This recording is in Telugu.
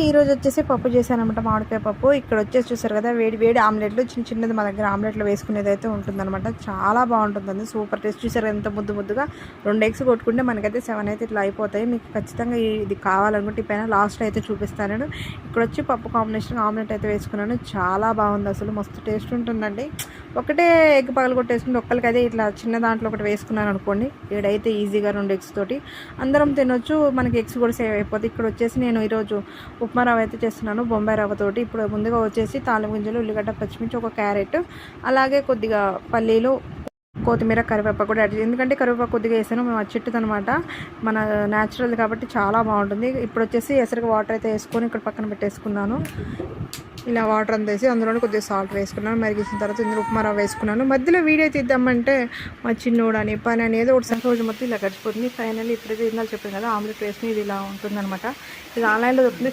ఈరోజు వచ్చేసి పప్పు చేశానమాట, మామిడికాయ పప్పు. ఇక్కడ వచ్చేసి చూసారు కదా, వేడి వేడి ఆమ్లెట్లు, చిన్నది మా దగ్గర ఆమ్లెట్లు వేసుకునేది అయితే ఉంటుందన్నమాట. చాలా బాగుంటుందండి, సూపర్ టేస్ట్. చూసారు ఎంత ముద్దుగా 2 ఎగ్స్ కొట్టుకుంటే మనకైతే 7 అయితే ఇట్లా అయిపోతాయి. మీకు ఖచ్చితంగా ఇది కావాలనుకుంటే పైన లాస్ట్లో అయితే చూపిస్తాను నేను. ఇక్కడ వచ్చి పప్పు కాంబినేషన్ ఆమ్లెట్ అయితే వేసుకున్నాను. చాలా బాగుంది, అసలు మస్తు టేస్ట్ ఉంటుందండి. ఒకటే ఎగ్ పగలు కొట్టేసుకుంటే ఒక్కరికి అయితే ఇట్లా చిన్న దాంట్లో ఒకటి వేసుకున్నాను అనుకోండి, ఏడైతే ఈజీగా 2 ఎగ్స్ తోటి అందరం తినొచ్చు. మనకి ఎగ్స్ కూడా సేవ్ అయిపోతుంది. ఇక్కడ వచ్చేసి నేను ఈరోజు ఉప్మా రవ్వ అయితే చేస్తున్నాను, బొంబాయి రవ్వతోటి. ఇప్పుడు ముందుగా వచ్చేసి తాలింపు గింజలు, ఉల్లిగడ్డ, పచ్చిమిర్చి, ఒక క్యారెట్, అలాగే కొద్దిగా పల్లీలు, కొత్తిమీర, కరివేపాకు కూడా యాడ్ చేసి, ఎందుకంటే కరివేపాకు కొద్దిగా వేసాను, మేము చెట్టుది అనమాట, మన న్యాచురల్ కాబట్టి చాలా బాగుంటుంది. ఇప్పుడు వచ్చేసి ఎసరికి వాటర్ అయితే వేసుకొని ఇక్కడ పక్కన పెట్టేసుకున్నాను. ఇలా వాటర్ అంతా వేసి అందులోనే కొద్దిగా సాల్ట్ వేసుకున్నాను. మరిగించిన తర్వాత ఇందులో ఉప్మా రవ్వ వేసుకున్నాను. మధ్యలో వీడియో తీద్దామంటే మా చిన్నోడని పని అనేది ఒకటి రోజు మొత్తం ఇలా గడిచిపోతుంది. ఫైనల్లీ ఇప్పుడైతే ఇందాక చెప్పాను కదా, ఆమ్లెట్ వేసుకుని ఇది ఇలా ఉంటుందన్నమాట. ఇది ఆన్లైన్లో దొరుకుతుంది.